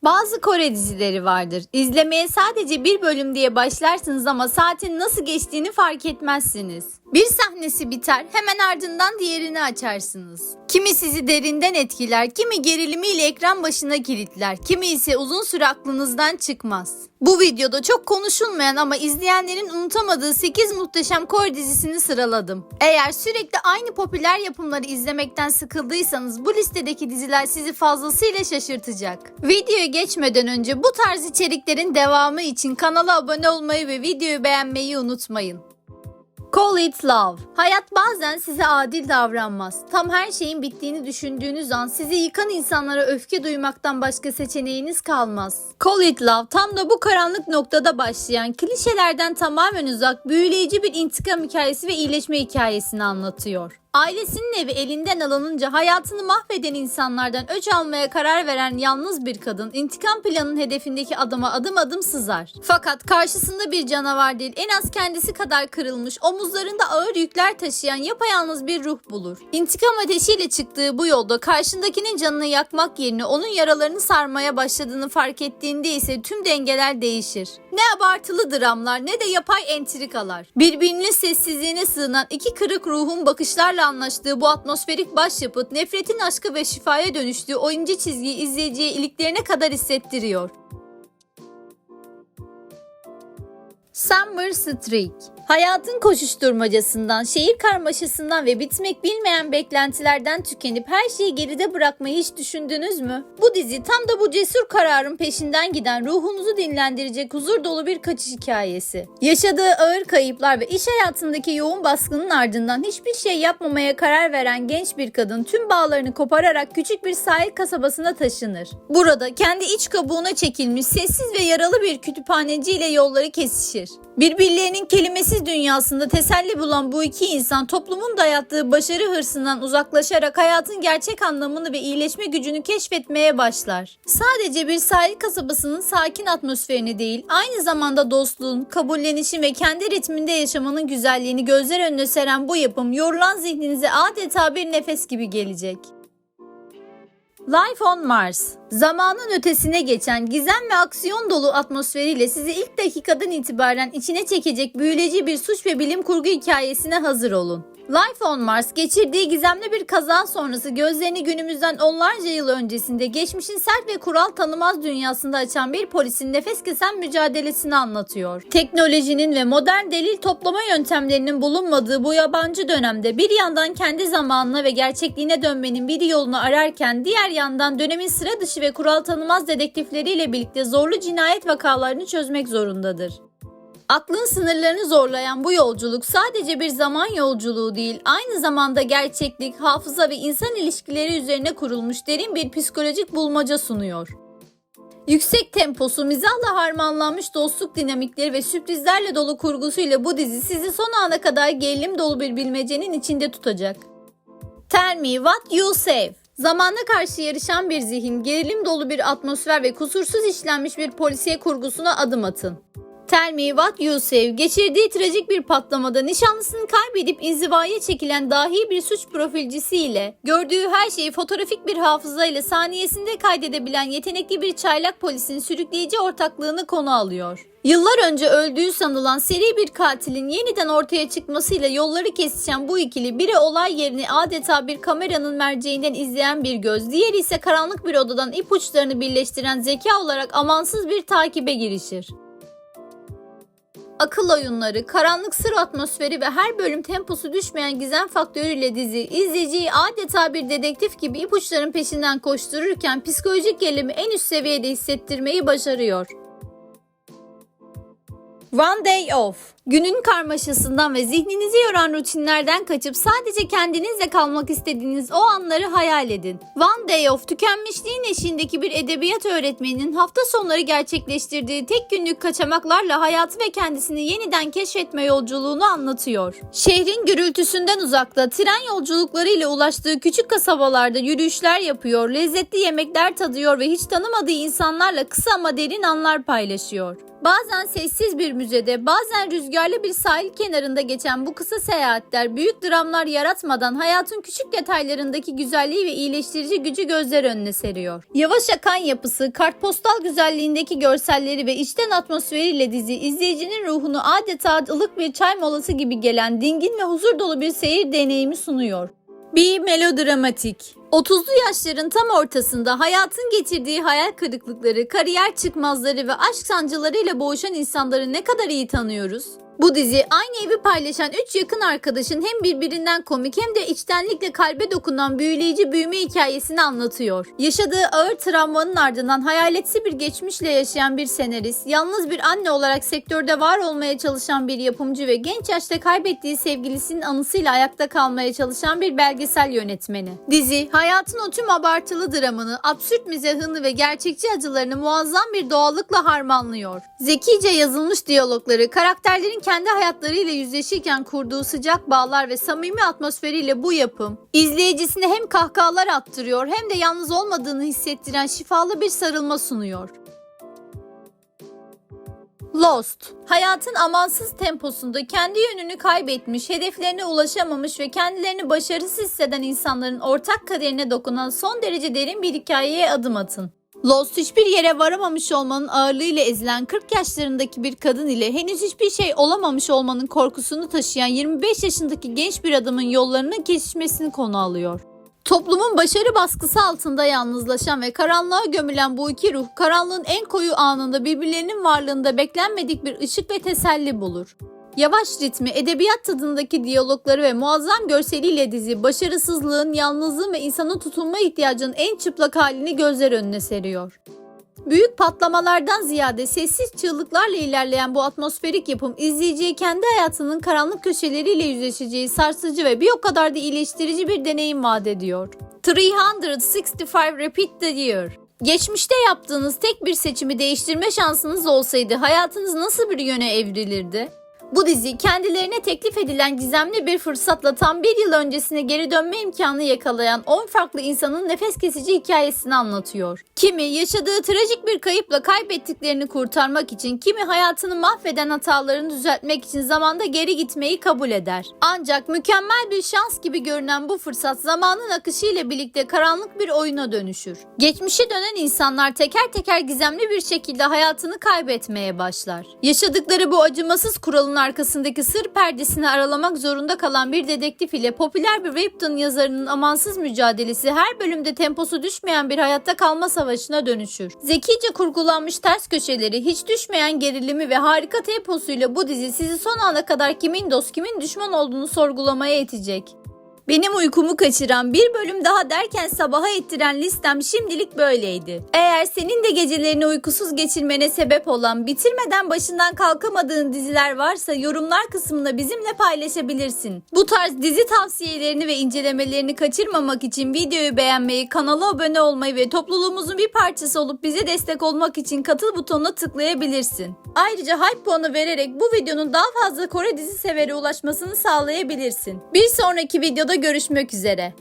Bazı Kore dizileri vardır. İzlemeye sadece bir bölüm diye başlarsınız ama saatin nasıl geçtiğini fark etmezsiniz. Bir sahnesi biter, hemen ardından diğerini açarsınız. Kimi sizi derinden etkiler, kimi gerilimiyle ekran başına kilitler, kimi ise uzun süre aklınızdan çıkmaz. Bu videoda çok konuşulmayan ama izleyenlerin unutamadığı 8 muhteşem Kore dizisini sıraladım. Eğer sürekli aynı popüler yapımları izlemekten sıkıldıysanız bu listedeki diziler sizi fazlasıyla şaşırtacak. Videoya geçmeden önce bu tarz içeriklerin devamı için kanala abone olmayı ve videoyu beğenmeyi unutmayın. Call It Love. Hayat bazen size adil davranmaz. Tam her şeyin bittiğini düşündüğünüz an sizi yıkan insanlara öfke duymaktan başka seçeneğiniz kalmaz. Call It Love tam da bu karanlık noktada başlayan, klişelerden tamamen uzak, büyüleyici bir intikam hikayesi ve iyileşme hikayesini anlatıyor. Ailesinin evi elinden alınınca hayatını mahveden insanlardan öç almaya karar veren yalnız bir kadın intikam planının hedefindeki adama adım adım sızar. Fakat karşısında bir canavar değil, en az kendisi kadar kırılmış, omuzlarında ağır yükler taşıyan yapayalnız bir ruh bulur. İntikam ateşiyle çıktığı bu yolda karşındakinin canını yakmak yerine onun yaralarını sarmaya başladığını fark ettiğinde ise tüm dengeler değişir. Ne abartılı dramlar ne de yapay entrikalar. Birbirinin sessizliğine sığınan iki kırık ruhun bakışlarla anlaştığı bu atmosferik başyapıt nefretin aşkı ve şifaya dönüştüğü o ince çizgiyi izleyiciye iliklerine kadar hissettiriyor. Summer Streak. Hayatın koşuşturmacasından, şehir karmaşasından ve bitmek bilmeyen beklentilerden tükenip her şeyi geride bırakmayı hiç düşündünüz mü? Bu dizi tam da bu cesur kararın peşinden giden, ruhunuzu dinlendirecek huzur dolu bir kaçış hikayesi. Yaşadığı ağır kayıplar ve iş hayatındaki yoğun baskının ardından hiçbir şey yapmamaya karar veren genç bir kadın tüm bağlarını kopararak küçük bir sahil kasabasına taşınır. Burada kendi iç kabuğuna çekilmiş sessiz ve yaralı bir kütüphaneciyle yolları kesişir. Birbirlerinin kelimesiz dünyasında teselli bulan bu iki insan toplumun dayattığı başarı hırsından uzaklaşarak hayatın gerçek anlamını ve iyileşme gücünü keşfetmeye başlar. Sadece bir sahil kasabasının sakin atmosferini değil, aynı zamanda dostluğun, kabullenişin ve kendi ritminde yaşamanın güzelliğini gözler önüne seren bu yapım yorulan zihninize adeta bir nefes gibi gelecek. Life on Mars. Zamanın ötesine geçen gizem ve aksiyon dolu atmosferiyle sizi ilk dakikadan itibaren içine çekecek büyüleyici bir suç ve bilim kurgu hikayesine hazır olun. Life on Mars, geçirdiği gizemli bir kaza sonrası gözlerini günümüzden onlarca yıl öncesinde geçmişin sert ve kural tanımaz dünyasında açan bir polisin nefes kesen mücadelesini anlatıyor. Teknolojinin ve modern delil toplama yöntemlerinin bulunmadığı bu yabancı dönemde bir yandan kendi zamanına ve gerçekliğine dönmenin bir yolunu ararken diğer yandan dönemin sıra dışı ve kural tanımaz dedektifleriyle birlikte zorlu cinayet vakalarını çözmek zorundadır. Aklın sınırlarını zorlayan bu yolculuk sadece bir zaman yolculuğu değil, aynı zamanda gerçeklik, hafıza ve insan ilişkileri üzerine kurulmuş derin bir psikolojik bulmaca sunuyor. Yüksek temposu, mizahla harmanlanmış dostluk dinamikleri ve sürprizlerle dolu kurgusuyla bu dizi sizi son ana kadar gerilim dolu bir bilmecenin içinde tutacak. Tell Me What You Save. Zamana karşı yarışan bir zihin, gerilim dolu bir atmosfer ve kusursuz işlenmiş bir polisiye kurgusuna adım atın. Tell Me What You Save, geçirdiği trajik bir patlamada nişanlısını kaybedip inzivaya çekilen dahi bir suç profilcisiyle, gördüğü her şeyi fotoğrafik bir hafızayla saniyesinde kaydedebilen yetenekli bir çaylak polisin sürükleyici ortaklığını konu alıyor. Yıllar önce öldüğü sanılan seri bir katilin yeniden ortaya çıkmasıyla yolları kesişen bu ikili, biri olay yerini adeta bir kameranın merceğinden izleyen bir göz, diğeri ise karanlık bir odadan ipuçlarını birleştiren zeka olarak amansız bir takibe girişir. Akıl oyunları, karanlık sır atmosferi ve her bölüm temposu düşmeyen gizem faktörüyle dizi, izleyiciyi adeta bir dedektif gibi ipuçların peşinden koştururken psikolojik gerilimi en üst seviyede hissettirmeyi başarıyor. One Day Off. Günün karmaşasından ve zihninizi yoran rutinlerden kaçıp sadece kendinizle kalmak istediğiniz o anları hayal edin. One Day Off, tükenmişliğin eşiğindeki bir edebiyat öğretmeninin hafta sonları gerçekleştirdiği tek günlük kaçamaklarla hayatı ve kendisini yeniden keşfetme yolculuğunu anlatıyor. Şehrin gürültüsünden uzakta, tren yolculuklarıyla ulaştığı küçük kasabalarda yürüyüşler yapıyor, lezzetli yemekler tadıyor ve hiç tanımadığı insanlarla kısa ama derin anlar paylaşıyor. Bazen sessiz bir müzede, bazen rüzgar rüzgarlı bir sahil kenarında geçen bu kısa seyahatler büyük dramlar yaratmadan hayatın küçük detaylarındaki güzelliği ve iyileştirici gücü gözler önüne seriyor. Yavaş akan yapısı, kartpostal güzelliğindeki görselleri ve içten atmosferiyle dizi izleyicinin ruhunu adeta ılık bir çay molası gibi gelen dingin ve huzur dolu bir seyir deneyimi sunuyor. Bir melodramatik. 30'lu yaşların tam ortasında hayatın getirdiği hayal kırıklıkları, kariyer çıkmazları ve aşk sancılarıyla boğuşan insanları ne kadar iyi tanıyoruz? Bu dizi aynı evi paylaşan 3 yakın arkadaşın hem birbirinden komik hem de içtenlikle kalbe dokunan büyüleyici büyüme hikayesini anlatıyor. Yaşadığı ağır travmanın ardından hayaletsi bir geçmişle yaşayan bir senarist, yalnız bir anne olarak sektörde var olmaya çalışan bir yapımcı ve genç yaşta kaybettiği sevgilisinin anısıyla ayakta kalmaya çalışan bir belgesel yönetmeni. Dizi, hayatın o tüm abartılı dramını, absürt mizahını ve gerçekçi acılarını muazzam bir doğallıkla harmanlıyor. Zekice yazılmış diyalogları, karakterlerin kendi hayatlarıyla yüzleşirken kurduğu sıcak bağlar ve samimi atmosferiyle bu yapım, izleyicisine hem kahkahalar attırıyor hem de yalnız olmadığını hissettiren şifalı bir sarılma sunuyor. Lost, hayatın amansız temposunda kendi yönünü kaybetmiş, hedeflerine ulaşamamış ve kendilerini başarısız hisseden insanların ortak kaderine dokunan son derece derin bir hikayeye adım atın. Lost, hiçbir yere varamamış olmanın ağırlığıyla ezilen 40 yaşlarındaki bir kadın ile henüz hiçbir şey olamamış olmanın korkusunu taşıyan 25 yaşındaki genç bir adamın yollarının kesişmesini konu alıyor. Toplumun başarı baskısı altında yalnızlaşan ve karanlığa gömülen bu iki ruh, karanlığın en koyu anında birbirlerinin varlığında beklenmedik bir ışık ve teselli bulur. Yavaş ritmi, edebiyat tadındaki diyalogları ve muazzam görseliyle dizi, başarısızlığın, yalnızlığın ve insana tutunma ihtiyacının en çıplak halini gözler önüne seriyor. Büyük patlamalardan ziyade sessiz çığlıklarla ilerleyen bu atmosferik yapım, izleyiciye kendi hayatının karanlık köşeleriyle yüzleşeceği sarsıcı ve bir o kadar da iyileştirici bir deneyim vaat ediyor. 365 Repeat the Year. Geçmişte yaptığınız tek bir seçimi değiştirme şansınız olsaydı hayatınız nasıl bir yöne evrilirdi? Bu dizi kendilerine teklif edilen gizemli bir fırsatla tam bir yıl öncesine geri dönme imkanı yakalayan 10 farklı insanın nefes kesici hikayesini anlatıyor. Kimi yaşadığı trajik bir kayıpla kaybettiklerini kurtarmak için, kimi hayatını mahveden hatalarını düzeltmek için zamanda geri gitmeyi kabul eder. Ancak mükemmel bir şans gibi görünen bu fırsat zamanın akışıyla birlikte karanlık bir oyuna dönüşür. Geçmişe dönen insanlar teker teker gizemli bir şekilde hayatını kaybetmeye başlar. Yaşadıkları bu acımasız kuralın arkasındaki sır perdesini aralamak zorunda kalan bir dedektif ile popüler bir webtoon yazarının amansız mücadelesi her bölümde temposu düşmeyen bir hayatta kalma savaşına dönüşür. Zekice kurgulanmış ters köşeleri, hiç düşmeyen gerilimi ve harika temposuyla bu dizi sizi son ana kadar kimin dost kimin düşman olduğunu sorgulamaya itecek. Benim uykumu kaçıran, bir bölüm daha derken sabaha ettiren listem şimdilik böyleydi. Eğer senin de gecelerini uykusuz geçirmene sebep olan, bitirmeden başından kalkamadığın diziler varsa yorumlar kısmında bizimle paylaşabilirsin. Bu tarz dizi tavsiyelerini ve incelemelerini kaçırmamak için videoyu beğenmeyi, kanala abone olmayı ve topluluğumuzun bir parçası olup bize destek olmak için katıl butonuna tıklayabilirsin. Ayrıca hype puanı vererek bu videonun daha fazla Kore dizi severi ulaşmasını sağlayabilirsin. Bir sonraki videoda görüşmek üzere.